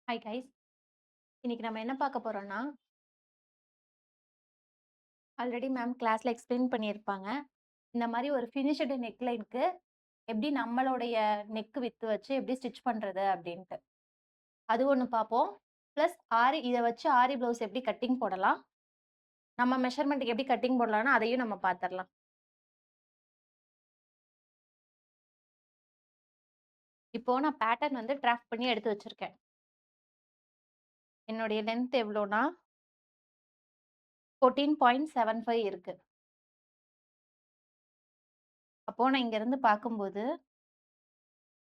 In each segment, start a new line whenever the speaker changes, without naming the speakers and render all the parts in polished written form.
Hi guys. இன்னைக்கு நம்ம என்ன பார்க்க போறோம்னா, ஆல்ரெடி மேம் கிளாஸ்ல எக்ஸ்பிளைன் பண்ணியிருப்பாங்க. இந்த மாரி ஒரு ஃபினிஷ்டு நெக் லைனுக்கு எப்படி நம்மளுடைய நெக் விட்த் வச்சு எப்படி ஸ்டிச் பண்றது அப்படின்ட்டு. அது ஒண்ணு பார்ப்போம். பிளஸ் இத வச்சு ஆரி ப்ளவுஸ் எப்படி கட்டிங் போடலாம். நம்ம மெஷர்மென்ட்க்கு எப்படி கட்டிங் போடலாம்னு அதையும் நம்ம பார்த்துரலாம். இப்போ நான் பேட்டர்ன் வந்து டிராஃப்ட் பண்ணி எடுத்து வச்சிருக்கேன். என்னுடைய லென்த் எவ்வளோனா 14.75 இருக்கு. அப்போ நான் இங்க இருந்து பார்க்கும்போது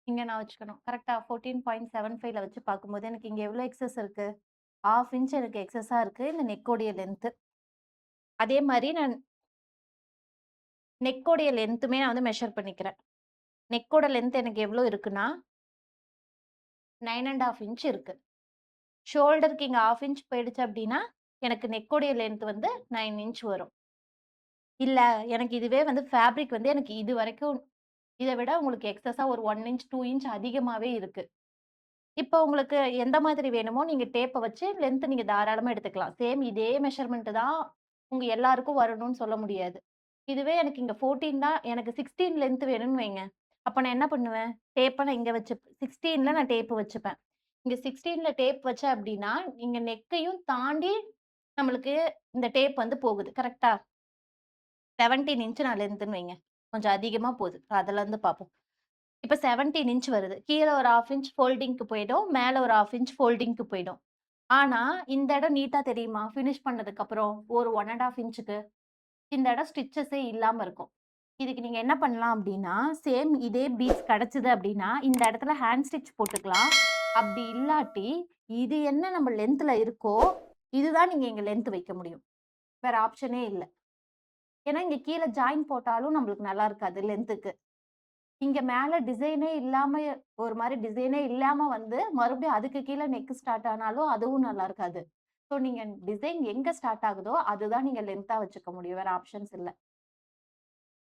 இங்க நான் வச்சுக்கணும். கரெக்ட்டா 14.75ல வச்சு பார்க்கும்போது எனக்கு இங்க எவ்வளோ எக்ஸஸ் இருக்கு? 1/2 இன்ச் எனக்கு எக்ஸஸா இருக்கு. இந்த நெக்கோடைய லென்த். அதே மாரி நான் நெக்கோடைய லென்த்துமே நான் வந்து மெஷர் பண்ணிக்கிறேன். நெக்கோட லென்த் எனக்கு எவ்வளோ இருக்குன்னா, 9 1/2 இன்ச் இருக்கு. ஷோல்டருக்கு இங்க 1/2 இன்ச் போயிடுச்சு அப்டின்னா, எனக்கு நெக்கோடைய லென்த் வந்து 9 இன்ச் வரும். இல்ல எனக்கு இதுவே வந்து ஃபேப்ரிக் வந்து எனக்கு இதுவரைக்கும் இத விட உங்களுக்கு எக்ஸஸா ஒரு 1 இன்ச், 2 இன்ச் அதிகமாவே இருக்கு. இப்போ உங்களுக்கு எந்த மாதிரி வேணுமோ நீங்க டேப்ப வச்சு லென்த் நீங்க தாராளமா எடுத்துக்கலாம். சேம் இதே மெஷர்மென்ட் தான் உங்க எல்லாருக்கும் வரணும்னு சொல்ல முடியாது. இதுவே எனக்கு இங்க 14 தான் எனக்கு 16 லென்த் வேணும்னு வைங்க. அப்ப நான் என்ன பண்ணுவேன்? டேப்ப நான் இங்க வச்சு 16ல நான் டேப் வச்சுப்பேன். இங்க 16ல டேப் வச்சேன் அப்டின்னா, இங்க நெக்கையும் தாண்டி நம்மளுக்கு இந்த டேப் வந்து போகுது. கரெக்ட்டா? 17 இன்ச் நான் லென்த்ன்னு வைங்க. கொஞ்சம் அதிகமா போது. அதுலருந்து பார்ப்போம். இப்ப 17 இன்ச் வருது. கீழ ஒரு 1/2 இன்ச் ஃபோல்டிங்க்கு போயிடும். மேல ஒரு 1/2 இன்ச் ஃபோல்டிங்க்கு போயிடும். ஆனா, இந்த இடம் நீட்டா தெரியுமா? ஃபினிஷ் பண்ணதுக்கப்புறம் ஒரு 1 1/2 இன்ச்சுக்கு. இந்த இடம் ஸ்டிச்சஸே இல்லாம இருக்கும். இதுக்கு நீங்க என்ன பண்ணலாம் அப்டின்னா, சேம் இதே பீட்ஸ் கிடைச்சது அப்டின்னா, இந்த இடத்துல ஹேண்ட் ஸ்டிச் போட்டுக்கலாம். அப்டி இல்லாட்டி, இது என்ன நம்ம லென்த்ல இருக்கோ, இதுதான் நீங்க இங்க லென்த் வைக்க முடியும். வேற ஆப்ஷனே இல்ல. ஏன்னா, இங்க கீழ ஜாயின் போட்டாலும் நம்மளுக்கு நல்லா இருக்காது லென்த்துக்கு. இங்க மேல டிசைனே இல்லாம ஒரு மாரி டிசைனே இல்லாம வந்து, மறுபடியும் அதுக்கு கீழ நெக் ஸ்டார்ட் ஆனாலும் அதுவும் நல்லா இருக்காது. ஸோ நீங்க டிசைன் எங்க ஸ்டார்ட் ஆகுதோ, அதுதான் நீங்க லென்த்தா வச்சுக்க முடியும். வேற ஆப்ஷன்ஸ் இல்ல.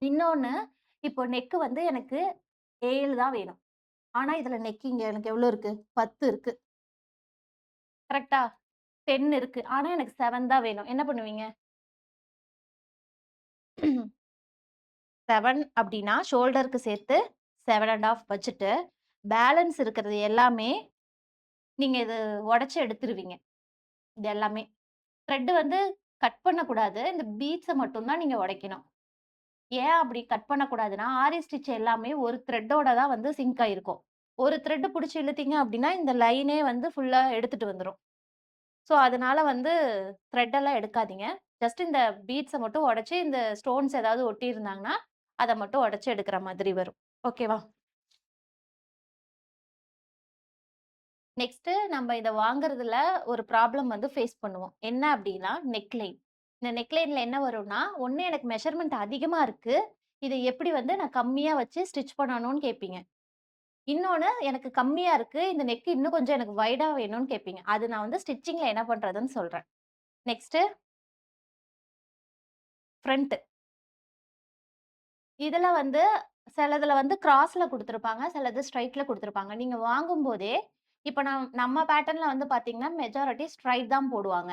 இன்னொன்னு, இப்போ நெக் வந்து எனக்கு 7 தான் வேணும். ஆனா இதுல நெக் இங்க எனக்கு எவ்வளோ இருக்கு? 10 இருக்கு. கரெக்ட்டா? 10 இருக்கு. ஆனா எனக்கு 7 தான் வேணும். என்ன பண்ணுவீங்க? 7 அப்டின்னா ஷோல்டருக்கு சேர்த்து 7 1/2 வச்சுட்டு, பேலன்ஸ் இருக்கிறது எல்லாமே நீங்க இது உடைச்சு எடுத்துருவீங்க. இது எல்லாமே. த்ரெட் வந்து கட் பண்ணக்கூடாது. இந்த பீட்ஸ மட்டும் தான் நீங்க உடைக்கணும். ஏன் அப்படி கட் பண்ணக்கூடாதுன்னா, ஆரி ஸ்டிச் எல்லாமே ஒரு த்ரெட்டோட தான் வந்து சிங்க் ஆயிருக்கும். ஒரு த்ரெட் புடிச்சு இழுத்தீங்க அப்படின்னா, இந்த லைனே வந்து ஃபுல்லா எடுத்துட்டு வந்துரும். ஸோ, அதனால வந்து த்ரெட் எல்லாம் எடுக்காதீங்க. ஜஸ்ட் இந்த பீட்ஸ மட்டும் உடைச்சு, இந்த ஸ்டோன்ஸ் ஏதாவது ஒட்டியிருந்தாங்கன்னா, அத மட்டும் உடைச்சு எடுக்கிற மாதிரி வரும். ஓகேவா? நெக்ஸ்ட்டு நம்ம இத வாங்குறதுல ஒரு ப்ராப்ளம் வந்து ஃபேஸ் பண்ணுவோம். என்ன அப்டின்னா, நெக்லைன். இந்த நெக்லைன்ல என்ன வரும்னா, ஒண்ணு எனக்கு மெஷர்மென்ட் அதிகமா இருக்கு. இத எப்படி வந்து நான் கம்மியா வச்சு ஸ்டிச் பண்ணணும்னு கேட்பீங்க. இன்னொன்னு எனக்கு கம்மியா இருக்கு. இந்த நெக் இன்னும் கொஞ்சம் எனக்கு வைடா வேணும்னு கேட்பீங்க. அது நான் வந்து ஸ்டிச்சிங்ல என்ன பண்றதுன்னு சொல்றேன். Next front. இதுல வந்து சிலதுல வந்து கிராஸ்ல குடுத்துருப்பாங்க. சிலது ஸ்ட்ரெய்ட்ல குடுத்துருப்பாங்க. நீங்க வாங்கும்போதே, இப்ப நம்ம பேட்டர்ன்ல வந்து பார்த்தீங்கன்னா, மெஜாரிட்டி ஸ்ட்ரெய்ட் தான் போடுவாங்க.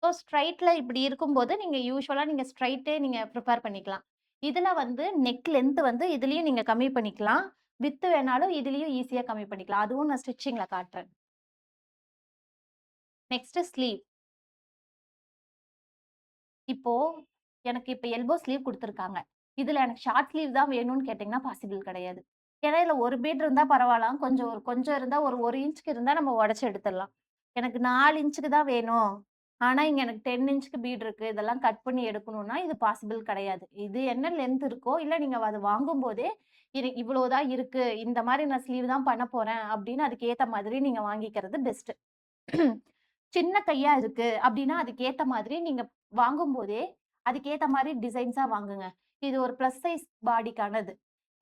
ஸோ ஸ்ட்ரெய்ட்ல இப்படி இருக்கும்போது, நீங்க யூசுவலா நீங்க ஸ்ட்ரெய்ட்டே நீங்க ப்ரிஃபர் பண்ணிக்கலாம். இதுல வந்து நெக் லென்த் வந்து இதுலயும் நீங்க கம்மி பண்ணிக்கலாம். விட்த் வேணாலும் இதுலயும் ஈஸியா கம்மி பண்ணிக்கலாம். அதுவும் நான் ஸ்டிச்சிங்ல காட்டுறேன். Next sleeve. இப்போ எனக்கு இப்ப எல்போ ஸ்லீவ் குடுத்துருக்காங்க. இதுல எனக்கு ஷார்ட் ஸ்லீவ் தான் வேணும்னு கேட்டீங்கன்னா பாசிபிள் கிடையாது. ஏன்னா இதுல 1 பீட் இருந்தா பரவால்ல. கொஞ்சம் இருந்தா ஒரு 1 இன்ச்சுக்கு இருந்தா நம்ம உடைச்சு எடுத்துடலாம். எனக்கு 4 இன்ச்சுக்கு தான் வேணும். ஆனா, இங்க எனக்கு 10 இன்ச்சுக்கு பீட் இருக்கு. இதெல்லாம் கட் பண்ணி எடுக்கணும்னா, இது பாசிபிள் கிடையாது. இது என்ன லென்த் இருக்கோ, இல்ல நீங்க அத வாங்கும்போதே, இது இவ்வளோ தான் இருக்கு. இந்த மாரி நான் ஸ்லீவ் தான் பண்ண போறேன் அப்படின்னு அதுக்கு ஏத்த மாதிரி நீங்க வாங்கிக்கிறது பெஸ்ட். சின்ன கையா இருக்கு அப்டின்னா, அதுக்கு ஏத்த மாதிரி நீங்க வாங்கும்போதே, அதுக்கேத்த மாரி டிசைன்ஸா வாங்குங்க. இது ஒரு பிளஸ் சைஸ் பாடிக்கானது.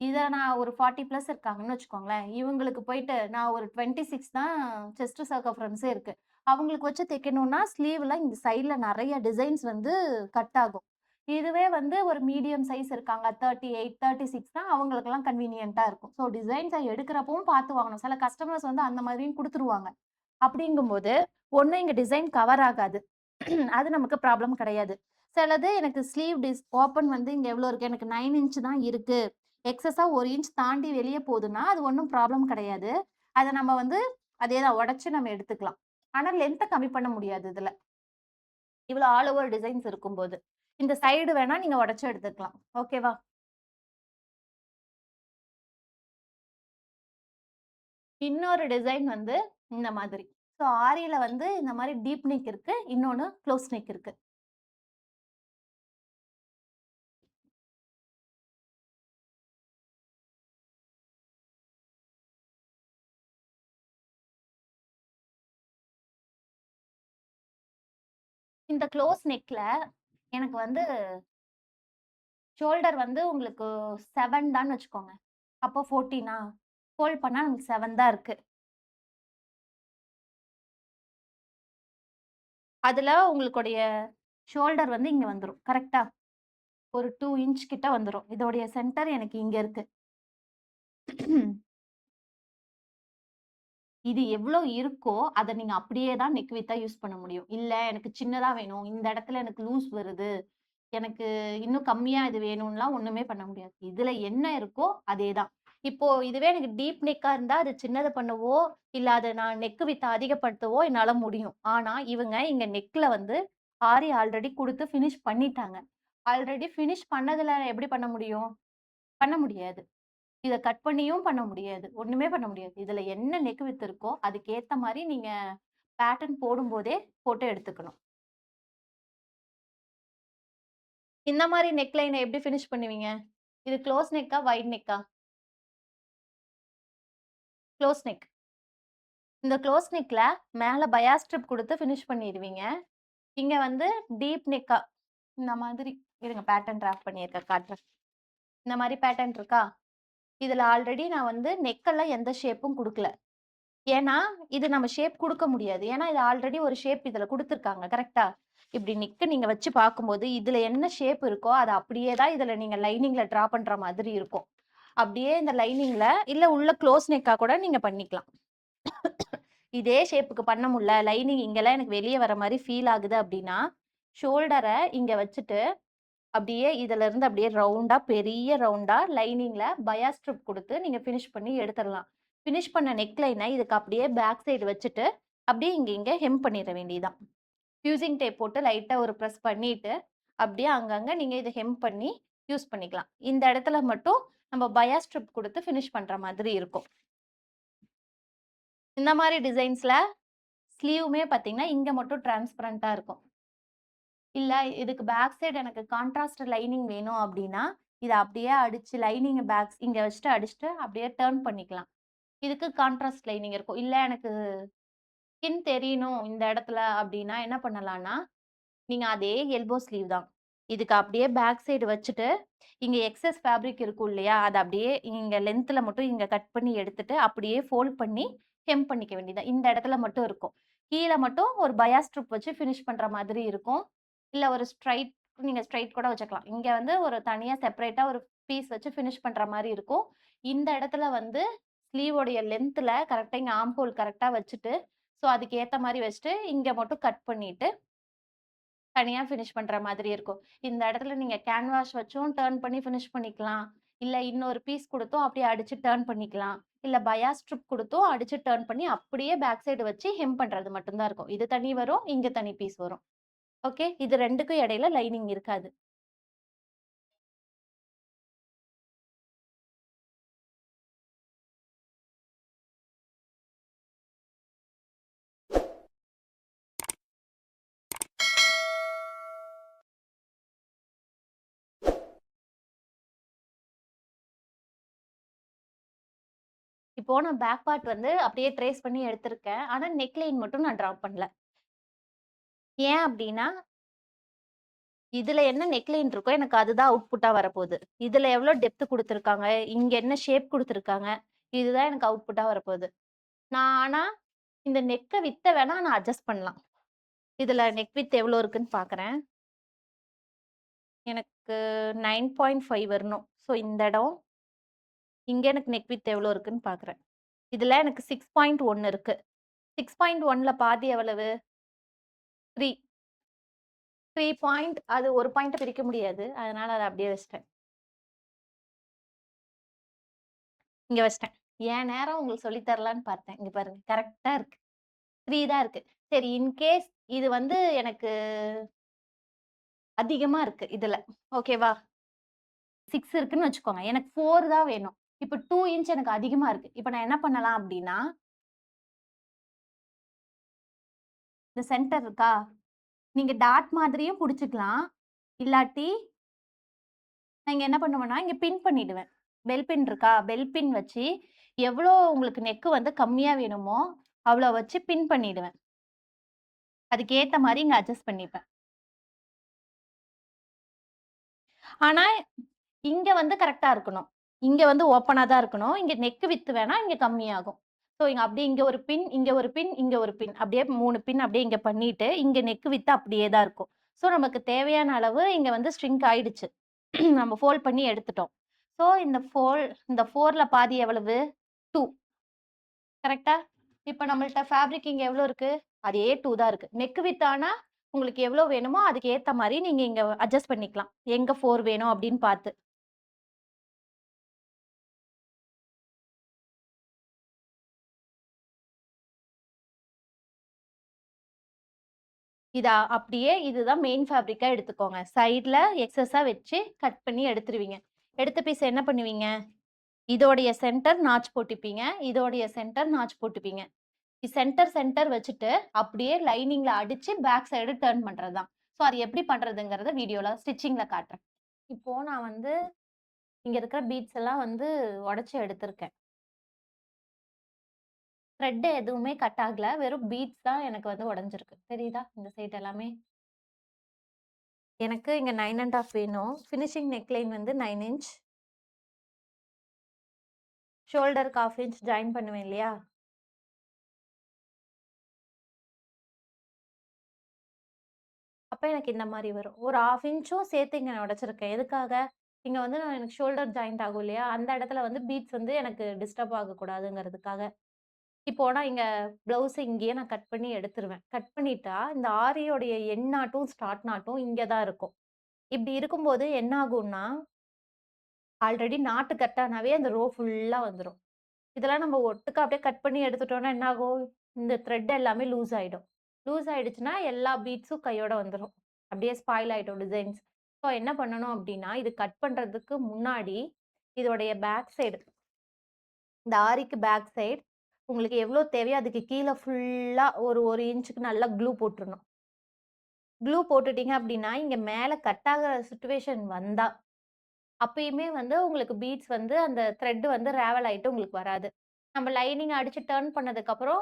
இத நான் ஒரு 40 பிளஸ் இருக்காங்கன்னு வச்சுக்கோங்களேன். இவங்களுக்கு போயிட்டு நான் ஒரு 26 தான் செஸ்ட் சர்கம்ஃபரன்ஸே இருக்கு. அவங்களுக்கு வச்சு தைக்கணும்னா, ஸ்லீவ்ல இந்த சைட்ல நெறைய டிசைன்ஸ் வந்து கட் ஆகும். இதுவே வந்து ஒரு மீடியம் சைஸ் இருக்காங்க. 38, 36னா அவங்களுக்கெல்லாம் கன்வீனியன்ட்டா இருக்கும். ஸோ டிசைன்ஸ எடுக்கிறப்பவும் பார்த்து வாங்கணும். சில கஸ்டமர்ஸ் வந்து அந்த மாதிரியும் குடுத்துருவாங்க. அப்படிங்கும்போது, ஒண்ணு இங்க டிசைன் கவர் ஆகாது. அது நமக்கு ப்ராப்ளம் கிடையாது. சிலது எனக்கு ஸ்லீவ் ஓப்பன் வந்து இங்க எவ்வளோ இருக்கு? எனக்கு 9 இன்ச் தான் இருக்கு. எக்ஸஸா 1 இன்ச் தாண்டி வெளிய போதுன்னா, அது ஒண்ணும் ப்ராப்ளம் கிடையாது. அத நம்ம வந்து அதே தான் உடைச்சு நம்ம எடுத்துக்கலாம். ஆனா லென்த்த கம்மி பண்ண முடியாது இதுல. இவ்வளோ ஆல் ஓவர் டிசைன்ஸ் இருக்கும்போது. இந்த சைடு வேணா நீங்க உடைச்சு எடுத்துக்கலாம். ஓகேவா? இன்னொரு டிசைன் வந்து இந்த மாதிரி. ஸோ ஆரியில வந்து இந்த மாரி டீப் நெக் இருக்கு. இன்னொன்னு க்ளோஸ் நெக் இருக்கு. இந்த க்ளோஸ் நெக்ல எனக்கு வந்து ஷோல்டர் வந்து உங்களுக்கு 7 தான்னு வச்சுக்கோங்க. அப்போ 14ஆ? ஃபோல்ட் பண்ணா நமக்கு 7 தான் இருக்கு. அதுல உங்களுடைய ஷோல்டர் வந்து இங்க வந்துரும். கரெக்ட்டா? ஒரு 2 இன்ச் கிட்ட வந்துரும். இதோடைய சென்டர் எனக்கு இங்க இருக்கு. இது எவ்ளோ இருக்கோ, அத நீங்க அப்படியே தான் நெக் வித்தா யூஸ் பண்ண முடியும். இல்ல எனக்கு சின்னதா வேணும். இந்த இடத்துல எனக்கு லூஸ் வருது. எனக்கு இன்னும் கம்மியா இது வேணும்லாம் ஒண்ணுமே பண்ண முடியாது. இதுல என்ன இருக்கோ அதே தான். இப்போ இதுவே எனக்கு டீப் நெக்கா இருந்தா, அது சின்னது பண்ணவோ, இல்ல அத நான் நெக் விட்த் அதிகப்படுத்தவோ என்னால முடியும். ஆனா, இவங்க இங்க நெக்ல வந்து ஆரி ஆல்ரெடி குடுத்து ஃபினிஷ் பண்ணிட்டாங்க. ஆல்ரெடி ஃபினிஷ் பண்ணதுல எப்படி பண்ண முடியும்? பண்ண முடியாது. இத கட் பண்ணியும் பண்ண முடியாது. ஒண்ணுமே பண்ண முடியாது. இதுல என்ன நெக் விட்த் இருக்கோ, அதுக்கேத்த மாரி நீங்க பேட்டர்ன் போடும்போதே போட்டு எடுத்துக்கணும். இந்த மாரி நெக் லைன எப்படி ஃபினிஷ் பண்ணுவீங்க? இது க்ளோஸ் நெக்கா? வைட் நெக்கா? Close neck. இந்த க்ளோஸ் நெக்ல மேல பயாஸ் ஸ்ட்ரிப் குடுத்து ஃபினிஷ் பண்ணிருவீங்க. இங்க வந்து டீப் நெக்கா இந்த மாதிரி இருங்க பேட்டர்ன் டிராஃப்ட் பண்ணியிருக்கேன் காட்டுறேன். இந்த மாரி பேட்டர்ன் இருக்கா? இதுல ஆல்ரெடி நான் வந்து நெக்கெல்லாம் எந்த ஷேப்பும் குடுக்கல. ஏன்னா, இது நம்ம ஷேப் குடுக்க முடியாது. ஏன்னா, இது ஆல்ரெடி ஒரு ஷேப் இதுல குடுத்துருக்காங்க. கரெக்ட்டா? இப்டி நெக்க நீங்க வச்சு பார்க்கும்போது, இதுல என்ன ஷேப் இருக்கோ, அத அப்படியே தான் இதுல நீங்க லைனிங்ல டிரா பண்ற மாதிரி இருக்கும். அப்படியே இந்த லைனிங்ல இல்ல உள்ள க்ளோஸ் நெக்கா கூட நீங்க பண்ணிக்கலாம். இதே ஷேப்புக்கு பண்ண முடியல, லைனிங் இங்கலாம் எனக்கு வெளிய வர மாரி ஃபீல் ஆகுது அப்டின்னா, ஷோல்டர இங்க வச்சுட்டு, அப்படியே இதுலருந்து அப்படியே ரவுண்டா பெரிய ரவுண்டா லைனிங்ல பயாஸ் ஸ்ட்ரிப் குடுத்து நீங்க ஃபினிஷ் பண்ணி எடுத்துறலாம். ஃபினிஷ் பண்ண நெக் லைன இதுக்கு அப்படியே பேக் சைடு வச்சுட்டு, அப்படியே இங்க இங்க ஹெம் பண்ணிற வேண்டியதுதான். ஃபியூசிங் டேப் போட்டு லைட்டா ஒரு பிரஸ் பண்ணிட்டு, அப்படியே அங்கங்க நீங்க இத ஹெம் பண்ணி யூஸ் பண்ணிக்கலாம். இந்த இடத்துல மட்டும் நம்ம பயாஸ் ஸ்ட்ரிப் குடுத்து ஃபினிஷ் பண்ற மாதிரி இருக்கும். இந்த மாரி டிசைன்ஸ்ல ஸ்லீவுமே பார்த்தீங்கன்னா, இங்க மட்டும் டிரான்ஸ்பரன்ட்டா இருக்கும். இல்ல இதுக்கு பேக் சைடு எனக்கு கான்ட்ராஸ்ட் லைனிங் வேணும் அப்டின்னா, இத அப்படியே அடிச்சு லைனிங்க இங்க வச்சுட்டு அடிச்சுட்டு அப்படியே டர்ன் பண்ணிக்கலாம். இதுக்கு கான்ட்ராஸ்ட் லைனிங் இருக்கும். இல்ல எனக்கு ஸ்கின் தெரியணும் இந்த இடத்துல அப்டின்னா என்ன பண்ணலாம்னா, நீங்க அதே எல்போ ஸ்லீவ் தான். இதுக்கு அப்படியே பேக் சைடு வச்சுட்டு, இங்க எக்ஸஸ் ஃபேப்ரிக் இருக்கும் இல்லையா? அத அப்படியே இங்க லென்த்ல மட்டும் இங்க கட் பண்ணி எடுத்துட்டு, அப்படியே ஃபோல்ட் பண்ணி ஹெம் பண்ணிக்க வேண்டியது தான். இந்த இடத்துல மட்டும் இருக்கும். கீழ மட்டும் ஒரு பயாஸ் ஸ்ட்ரிப் வச்சு ஃபினிஷ் பண்ற மாதிரி இருக்கும். இல்ல ஒரு நீங்க ஸ்ட்ரெய்ட் கூட வச்சுக்கலாம். இங்க வந்து ஒரு தனியா செப்பரேட்டா ஒரு பீஸ் வச்சு ஃபினிஷ் பண்ற மாரி இருக்கும். இந்த இடத்துல வந்து ஸ்லீவோடைய லென்த்ல கரெக்ட்டா இங்க ஆர்ம் ஹோல் கரெக்ட்டா வச்சுட்டு, ஸோ அதுக்கு ஏத்த மாரி வச்சுட்டு, இங்க மட்டும் கட் பண்ணிட்டு தனியா ஃபினிஷ் பண்ற மாதிரி இருக்கும். இந்த இடத்துல நீங்க கேன்வாஸ் வச்சும் டர்ன் பண்ணி ஃபினிஷ் பண்ணிக்கலாம். இல்ல இன்னொரு பீஸ் குடுத்தும் அப்படியே அடிச்சு டர்ன் பண்ணிக்கலாம். இல்ல பயாஸ் ஸ்ட்ரிப் குடுத்தும் அடிச்சு டர்ன் பண்ணி அப்படியே பேக் சைடு வச்சு ஹெம் பண்றது மட்டும் தான் இருக்கும். இது தனி வரும். இங்க தனி பீஸ் வரும். ஓகே. இது 2க்கும் இடையில லைனிங் இருக்காது. இப்போ நான் பேக் பார்ட் வந்து அப்படியே ட்ரேஸ் பண்ணி எடுத்திருக்கேன். ஆனா நெக் லைன் மட்டும் நான் டிரா பண்ணல. ஏன் அப்படின்னா, இதுல என்ன நெக் லைன் இருக்கோ எனக்கு அதுதான் அவுட்புட்டா வரப்போது. இதுல எவ்வளோ டெப்த் குடுத்துருக்காங்க, இங்க என்ன ஷேப் குடுத்துருக்காங்க, இதுதான் எனக்கு அவுட்புட்டா வரப்போது. நான் ஆனா இந்த விட்த்த வேணா நான் அட்ஜஸ்ட் பண்ணலாம். இதுல நெக் விட்த் எவ்வளோ இருக்குன்னு பார்க்குறேன். எனக்கு 9.5 வரணும். ஸோ இந்த இடம், இங்க எனக்கு நெக் விட்த் எவ்வளோ இருக்குன்னு பார்க்குறேன். இதுல எனக்கு 6.1 இருக்கு. 6.1ல பாதி எவ்வளவு? 3. 3 பாயிண்ட் அது 1 பாயிண்ட்ட பிரிக்க முடியாது. அதனால அத அப்படியே வச்சுட்டேன். இங்க வச்சுட்டேன். என் நேரம் உங்களுக்கு சொல்லி தரலான்னு பார்த்தேன். இங்க பாருங்க. கரெக்ட்டா இருக்கு. 3 தான் இருக்கு. சரி இன்கேஸ் இது வந்து எனக்கு அதிகமா இருக்கு இதுல. ஓகேவா? 6 இருக்குன்னு வச்சுக்கோங்க. எனக்கு 4 தான் வேணும். இப்ப 2 இன்ச் எனக்கு அதிகமா இருக்கு. இப்ப நான் என்ன பண்ணலாம் அப்டின்னா, இந்த சென்டர் இருக்கா? நீங்க டாட் மாதிரியும் புடிச்சுக்கலாம். இல்லாட்டி நான் இங்க என்ன பண்ணுவேன்னா, இங்க பின் பண்ணிடுவேன். பெல் பின் இருக்கா? பெல் பின் வச்சு எவ்ளோ உங்களுக்கு நெக் வந்து கம்மியா வேணுமோ, அவ்ளோ வச்சு பின் பண்ணிடுவேன். அதுக்கு ஏத்த மாரி இங்க அட்ஜஸ்ட் பண்ணிப்பேன். ஆனா, இங்க வந்து கரெக்ட்டா இருக்கணும். இங்க வந்து ஓப்பனா தான் இருக்கணும். இங்க நெக் விட்த் வேணா இங்க கம்மியாகும். ஸோ இங்க அப்படியே இங்க ஒரு பின், இங்க ஒரு பின், இங்க ஒரு பின். அப்படியே 3 பின் அப்படியே இங்க பண்ணிட்டு, இங்க நெக் விட்த் அப்படியே தான் இருக்கும். ஸோ நமக்கு தேவையான அளவு இங்க வந்து ஸ்ட்ரிங்க் ஆயிடுச்சு. நம்ம ஃபோல்ட் பண்ணி எடுத்துட்டோம். ஸோ இந்த 4ல பாதி எவ்வளவு? 2 கரெக்ட்டா? இப்ப நம்மள்ட்ட ஃபேப்ரிக் இங்க எவ்வளோ இருக்கு? அதே 2 தான் இருக்கு. நெக் விட்த் ஆனா உங்களுக்கு எவ்வளோ வேணுமோ அதுக்கு ஏத்த மாரி நீங்க இங்க அட்ஜஸ்ட் பண்ணிக்கலாம். எங்க 4 வேணும் அப்படின்னு பார்த்து. அப்படியே இதுதான் மெயின் ஃபேப்ரிக்கா எடுத்துக்கோங்க. சைட்ல எக்ஸஸா வச்சு கட் பண்ணி எடுத்துருவீங்க. எடுத்த பீஸ என்ன பண்ணுவீங்க? இதோடைய சென்டர் நாட்ச் போட்டுப்பீங்க. இதோடைய சென்டர் நாட்ச் போட்டுப்பீங்க. சென்டர் சென்டர் வச்சுட்டு, அப்படியே லைனிங்ல அடிச்சு பேக் சைடு டர்ன் பண்றது தான். ஸோ அது எப்படி பண்றதுங்கிறத வீடியோல ஸ்டிச்சிங்ல காட்டுறேன். இப்போ நான் வந்து இங்க இருக்கிற பீட்ஸ் எல்லாம் வந்து உடைச்சு எடுத்திருக்கேன். த்ரெட் எதுவுமே கட் ஆகல. வெறும் பீட்ஸ் தான் எனக்கு வந்து உடைஞ்சிருக்கு. தெரியுதா? இந்த சைட் எல்லாமே. எனக்கு இங்க 9 1/2 வேணும். ஃபினிஷிங் நெக்லைன் வந்து 9 இன்ச். ஷோல்டருக்கு 1/2 இன்ச் ஜாயின் பண்ணுவேன் இல்லையா? அப்ப எனக்கு இந்த மாரி வரும். ஒரு 1/2 இன்ச்சும் சேர்த்து இங்க நான் உடைச்சிருக்கேன். எதுக்காக? இங்க வந்து எனக்கு ஷோல்டர் ஜாயிண்ட் ஆகும் இல்லையா? அந்த இடத்துல வந்து பீட்ஸ் வந்து எனக்கு டிஸ்டர்ப் ஆகக்கூடாதுங்கிறதுக்காக. இப்போ நான் இங்க ப்ளவுஸ இங்கேயே நான் கட் பண்ணி எடுத்துருவேன். கட் பண்ணிட்டா, இந்த ஆரியோடைய எண்ட் நாட்டும், ஸ்டார்ட் நாட்டும் இங்க தான் இருக்கும். இப்படி இருக்கும்போது என்ன ஆகும்னா, ஆல்ரெடி நாட்டு கட் ஆனாவே அந்த ரோ ஃபுல்லா வந்துரும். இதெல்லாம் நம்ம ஒட்டுக்கா அப்படியே கட் பண்ணி எடுத்துட்டோம்னா என்ன ஆகும்? இந்த த்ரெட் எல்லாமே லூஸ் ஆயிடும். லூஸ் ஆயிடுச்சுன்னா, எல்லா பீட்ஸும் கையோட வந்துரும். அப்படியே ஸ்பாயில் ஆயிடும் டிசைன்ஸ். ஸோ என்ன பண்ணணும் அப்படின்னா, இது கட் பண்றதுக்கு முன்னாடி, இதோடைய பேக் சைடு இந்த ஆரிக்கு பேக் சைடு உங்களுக்கு எவ்வளோ தேவையோ அதுக்கு கீழ ஃபுல்லா ஒரு 1 இன்ச்சுக்கு நல்லா க்ளூ போட்டுறணும். க்ளூ போட்டுட்டீங்க அப்படின்னா, இங்க மேல கட் ஆகுற சிச்சுவேஷன் வந்தா அப்பயுமே வந்து உங்களுக்கு பீட்ஸ் வந்து அந்த த்ரெட் வந்து ராவல் ஆயிட்டு உங்களுக்கு வராது. நம்ம லைனிங் அடிச்சு டர்ன் பண்ணதுக்கப்புறம்,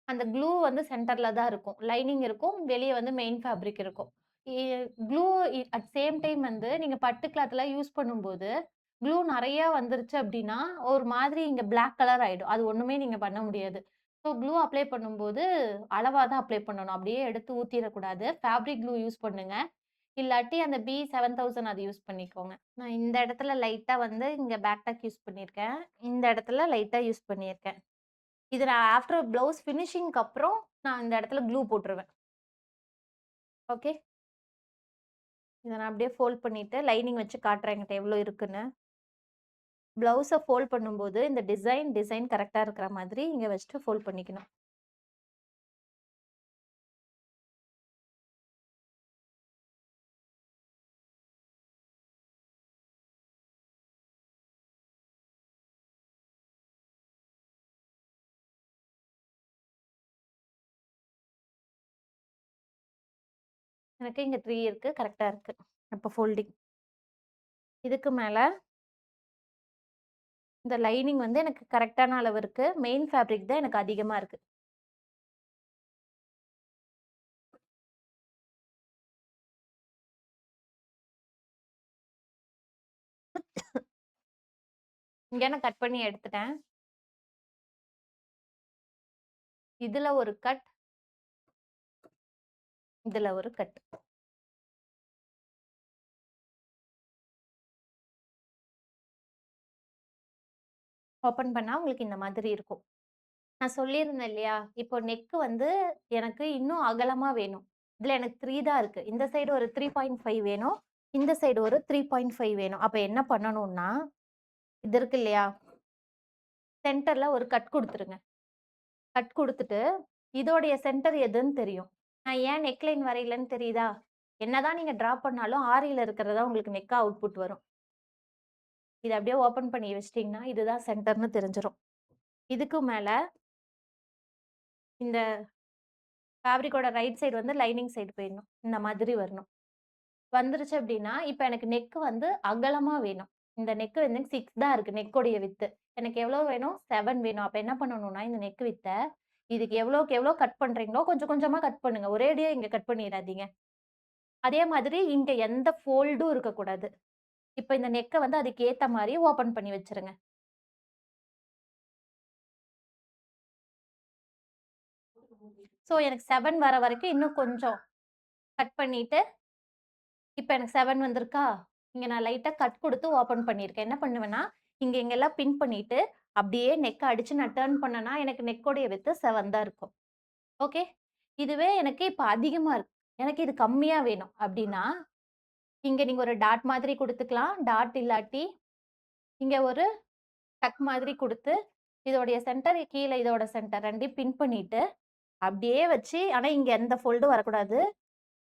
அந்த க்ளூ வந்து சென்டர்ல தான் இருக்கும். லைனிங் இருக்கும். வெளிய வந்து மெயின் ஃபேப்ரிக் இருக்கும். இ க்ளூ அட் சேம் டைம் வந்து நீங்க பட்டு கிளாத்லாம் யூஸ் பண்ணும்போது, க்ளூ நெறையா வந்துருச்சு அப்டின்னா, ஒரு மாதிரி இங்க பிளாக் கலர் ஆயிடும். அது ஒண்ணுமே நீங்க பண்ண முடியாது. ஸோ க்ளூ அப்ளை பண்ணும்போது, அளவா தான் அப்ளை பண்ணணும். அப்படியே எடுத்து ஊத்திறக்கூடாது. ஃபேப்ரிக் க்ளூ யூஸ் பண்ணுங்க. இல்லாட்டி அந்த B7000 அது யூஸ் பண்ணிக்கோங்க. நான் இந்த இடத்துல லைட்டா வந்து இங்க பேக் டக் யூஸ் பண்ணியிருக்கேன். இந்த இடத்துல லைட்டா யூஸ் பண்ணியிருக்கேன். இது நான் ஆஃப்டர் ப்ளவுஸ் ஃபினிஷிங்க்கு அப்புறம் நான் இந்த இடத்துல க்ளூ போட்டுருவேன். ஓகே. இத நான் அப்படியே ஃபோல்ட் பண்ணிட்டு லைனிங் வச்சு காட்டுறேன் என்கிட்ட எவ்வளோ இருக்குன்னு. ப்ளவுஸ ஃபோல்ட் பண்ணும்போது இந்த டிசைன் கரெக்ட்டா இருக்கிற மாதிரி இங்க வச்சுட்டு ஃபோல்ட் பண்ணிக்கணும். எனக்கு இங்க 3 இருக்கு. கரெக்ட்டா இருக்கு. அப்ப ஃபோல்டிங். இதுக்கு மேல இந்த லைனிங் வந்து எனக்கு கரெக்ட்டான அளவு இருக்கு. மெயின் ஃபேப்ரிக் தான் எனக்கு அதிகமா இருக்கு. இங்க நான் கட் பண்ணி எடுத்துட்டேன். இதுல ஒரு கட், இதுல ஒரு கட். ஓப்பன் பண்ணா உங்களுக்கு இந்த மாதிரி இருக்கும். நான் சொல்லியிருந்தேன் இல்லையா? இப்போ நெக் வந்து எனக்கு இன்னும் அகலமா வேணும். இதுல எனக்கு 3 தான் இருக்கு. இந்த சைடு ஒரு 3.5 வேணும். இந்த சைடு ஒரு 3.5 வேணும். அப்ப என்ன பண்ணணும்னா, இது இருக்கு இல்லையா? சென்டர்ல ஒரு கட் குடுத்துருங்க. கட் குடுத்துட்டு, இதோடைய சென்டர் எதுன்னு தெரியும். நான் ஏன் நெக் லைன் வரையலன்னு தெரியுதா? என்னதான் நீங்க டிரா பண்ணாலும் ஆரியில இருக்கிறது தான் உங்களுக்கு நெக்கா அவுட்புட் வரும். இத அப்படியே ஓப்பன் பண்ணி வச்சுட்டீங்கன்னா, இதுதான் சென்டர்ன்னு தெரிஞ்சிரும். இதுக்கு மேல இந்த ஃபேப்ரிக்கோட ரைட் சைடு வந்து லைனிங் சைடு போயிடணும். இந்த மாதிரி வரணும். வந்துருச்சு அப்டின்னா, இப்ப எனக்கு நெக் வந்து அகலமா வேணும். இந்த நெக் வந்து 6 தான் இருக்கு. நெக்கோடைய விட்த். எனக்கு எவ்வளோ வேணும்? 7 வேணும். அப்ப என்ன பண்ணணும்னா, இந்த நெக் விட்த்த இதுக்கு எவ்வளோக்கு எவ்வளோ கட் பண்றீங்களோ, கொஞ்சம் கொஞ்சமா கட் பண்ணுங்க. ஒரேடியா இங்க கட் பண்ணிறாதீங்க. அதே மாதிரி இங்க எந்த ஃபோல்டும் இருக்கக்கூடாது. இப்ப இந்த நெக்க வந்து அதுக்கு ஏத்த மாரி ஓப்பன் பண்ணி வச்சுருங்க. ஸோ எனக்கு 7 வர வரைக்கும் இன்னும் கொஞ்சம் கட் பண்ணிட்டு, இப்ப எனக்கு 7 வந்திருக்கா? இங்க நான் லைட்டா கட் குடுத்து ஓப்பன் பண்ணியிருக்கேன். என்ன பண்ணுவேன்னா, இங்கெல்லாம் பின் பண்ணிட்டு, அப்படியே நெக்க அடிச்சு நான் டர்ன் பண்ணேன்னா, எனக்கு நெக்கோடைய விட்த் 7 தான் இருக்கும். ஓகே. இதுவே எனக்கு இப்ப அதிகமா இருக்கு. எனக்கு இது கம்மியா வேணும் அப்படின்னா, இங்க நீங்க ஒரு டாட் மாதிரி குடுத்துக்கலாம். டாட் இல்லாட்டி, இங்க ஒரு டக் மாதிரி குடுத்து, இதோடைய சென்டர் கீழ இதோட சென்டர் 2யும் பின் பண்ணிட்டு, அப்படியே வச்சு ஆனா இங்க எந்த ஃபோல்டும் வரக்கூடாது.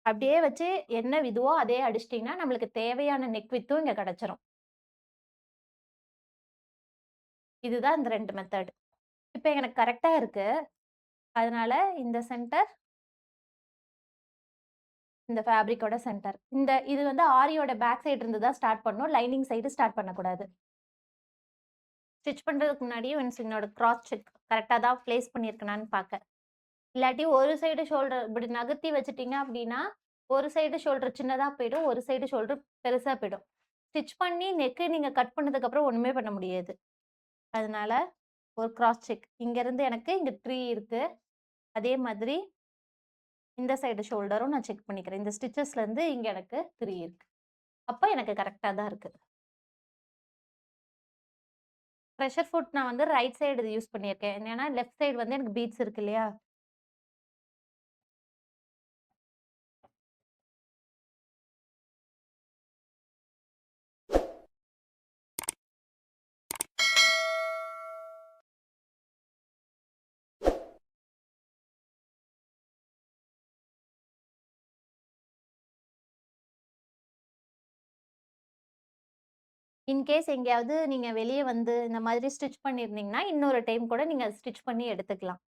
அப்படியே வச்சு என்ன இதுவோ அதே அடிச்சிட்டீங்கன்னா, நம்மளுக்கு தேவையான நெக் வித்தும் இங்க கிடைச்சிரும். இதுதான் இந்த 2 மெத்தட். இப்ப எனக்கு கரெக்ட்டா இருக்கு. அதனால இந்த சென்டர், இந்த ஃபேப்ரிக்கோட சென்டர். இது வந்து ஆரியோட பேக் சைடு இருந்து தான் ஸ்டார்ட் பண்ணணும். லைனிங் சைடு ஸ்டார்ட் பண்ணக்கூடாது. ஸ்டிட்ச் பண்றதுக்கு முன்னாடி ஒன்ஸ் என்னோட கிராஸ் செக் கரெக்ட்டா தான் பிளேஸ் பண்ணியிருக்கனான்னு பாக்க. இல்லாட்டி ஒரு சைடு ஷோல்டர் இப்படி நகர்த்தி வச்சுட்டீங்க அப்படின்னா, ஒரு சைடு ஷோல்டர் சின்னதா போயிடும். ஒரு சைடு ஷோல்டர் பெருசா போயிடும். ஸ்டிட்ச் பண்ணி நெக் நீங்க கட் பண்ணதுக்கு அப்புறம் ஒண்ணுமே பண்ண முடியாது. அதனால ஒரு கிராஸ் செக். இங்கருந்து எனக்கு இங்க 3 இருக்கு. அதே மாதிரி இந்த சைடு ஷோல்டரும் நான் செக் பண்ணிக்கிறேன். இந்த ஸ்டிச்சஸ்லருந்து இங்க எனக்கு 3 இருக்கு. அப்ப எனக்கு கரெக்ட்டா தான் இருக்கு. பிரஷர் ஃபுட் நான் வந்து ரைட் சைடு யூஸ் பண்ணியிருக்கேன். ஏன்னா லெஃப்ட் சைடு வந்து எனக்கு பீட்ஸ் இருக்கு இல்லையா? இன்கேஸ் எங்கேயாவது நீங்க வெளிய வந்து இந்த மாதிரி ஸ்டிட்ச் பண்ணியிருந்தீங்கன்னா, இன்னொரு டைம் கூட நீங்க ஸ்டிட்ச் பண்ணி எடுத்துக்கலாம்.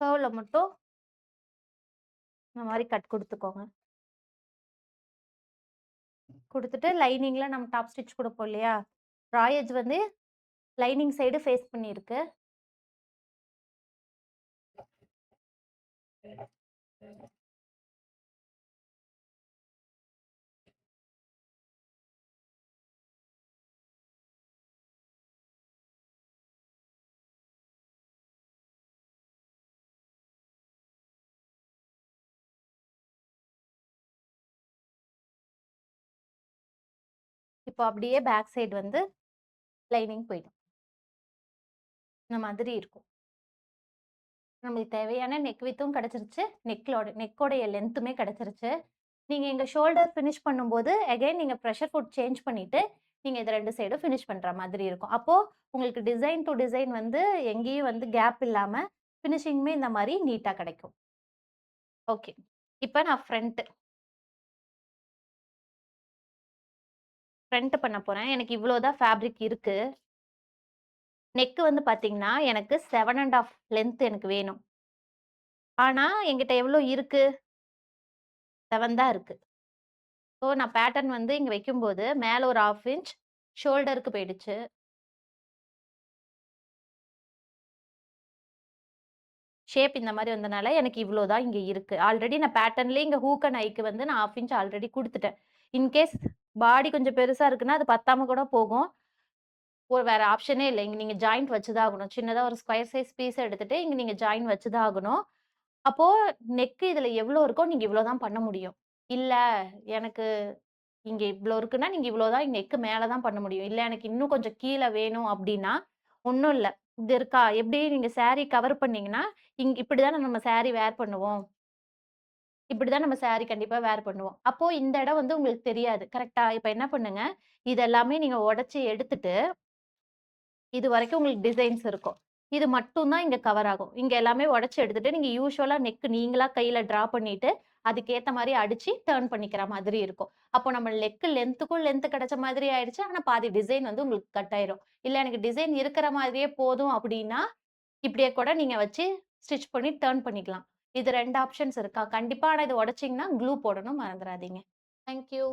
கர்வ்ல மட்டும் இந்த மாரி கட் குடுத்துக்கோங்க. குடுத்துட்டு லைனிங்ல நம்ம டாப் ஸ்டிட்ச் குடுப்போம் இல்லையா? ரா எட்ஜ் வந்து லைனிங் சைடு ஃபேஸ் பண்ணியிருக்கு. இப்போ அப்படியே பேக் சைடு வந்து லைனிங் போயிடும். இந்த மாதிரி இருக்கும். நம்மளுக்கு தேவையான நெக் வித்தும் கிடைச்சிருச்சு. நெக்கோடைய லென்த்துமே கிடைச்சிருச்சு. நீங்க இங்க ஷோல்டர் ஃபினிஷ் பண்ணும்போது, அகைன் நீங்க பிரஷர் ஃபுட் சேஞ்ச் பண்ணிட்டு, நீங்க இது 2 சைடும் ஃபினிஷ் பண்ற மாதிரி இருக்கும். அப்போ உங்களுக்கு டிசைன் டூ டிசைன் வந்து எங்கேயும் வந்து கேப் இல்லாம, ஃபினிஷிங்குமே இந்த மாரி நீட்டா கிடைக்கும். ஓகே. இப்ப நான் ஃப்ரண்ட் பண்ண போறேன். எனக்கு இவ்ளோ தான் ஃபேப்ரிக் இருக்கு. நெக் வந்து பார்த்தீங்கன்னா, எனக்கு 7 1/2 லென்த் எனக்கு வேணும். ஆனா, என்கிட்ட எவ்ளோ இருக்கு? 7 தான் இருக்கு. ஸோ, நான் பேட்டர்ன் வந்து இங்க வைக்கும்போது, மேல ஒரு 1/2 இன்ச் ஷோல்டருக்கு போயிடுச்சு. ஷேப் இந்த மாரி வந்தனால, எனக்கு இவ்ளோ தான் இங்க இருக்கு. ஆல்ரெடி நான் பேட்டர்ன்லயே இங்க ஹூக் அண்ட் ஐக்கு வந்து நான் 1/2 இன்ச் ஆல்ரெடி குடுத்துட்டேன். இன்கேஸ் பாடி கொஞ்சம் பெருசா இருக்குன்னா, அது பத்தாம கூட போகும். வேற ஆப்ஷனே இல்ல. இங்க நீங்க ஜாயிண்ட் வச்சு தான் ஆகணும். சின்னதா ஒரு ஸ்கொயர் சைஸ் பீஸ எடுத்துட்டு, இங்க நீங்க ஜாயின் வச்சு தான் ஆகணும். அப்போ நெக் இதுல எவ்ளோ இருக்கோ, நீங்க இவ்ளோ தான் பண்ண முடியும். இல்ல எனக்கு இங்க இவ்ளோ இருக்குன்னா, நீங்க இவ்ளோ தான் நெக்கு மேல தான் பண்ண முடியும். இல்ல எனக்கு இன்னும் கொஞ்சம் கீழ வேணும் அப்டின்னா, ஒண்ணும் இல்ல. இது இருக்கா? எப்டி நீங்க சாரி கவர் பண்ணீங்கன்னா, இப்டிதானே நம்ம சாரி வேர் பண்ணுவோம். இப்படிதான் நம்ம சாரி கண்டிப்பா வேர் பண்ணுவோம். அப்போ இந்த இடம் வந்து உங்களுக்கு தெரியாது. கரெக்ட்டா? இப்ப என்ன பண்ணுங்க, இது எல்லாமே நீங்க உடைச்சு எடுத்துட்டு, இதுவரைக்கும் உங்களுக்கு டிசைன்ஸ் இருக்கும். இது மட்டும் தான் இங்க கவர் ஆகும். இங்க எல்லாமே உடைச்சு எடுத்துட்டு, நீங்க யூசுவலா நெக் நீங்களா கையில டிரா பண்ணிட்டு, அதுக்கேத்த மாரி அடிச்சு டர்ன் பண்ணிக்கிற மாதிரி இருக்கும். அப்போ நம்ம லென்த்துக்கும் லென்த் கிடைச்ச மாதிரி ஆயிடுச்சு. ஆனா பாதி டிசைன் வந்து உங்களுக்கு கட் ஆயிரும். இல்ல எனக்கு டிசைன் இருக்கிற மாதிரியே போதும் அப்படின்னா, இப்படியே கூட நீங்க வச்சு ஸ்டிட்ச் பண்ணி டர்ன் பண்ணிக்கலாம். இது 2 ஆப்ஷன்ஸ் இருக்கா? கண்டிப்பா ஆனா இத உடைச்சீங்கன்னா, க்ளூ போடணும் மறந்துறாதீங்க. Thank you.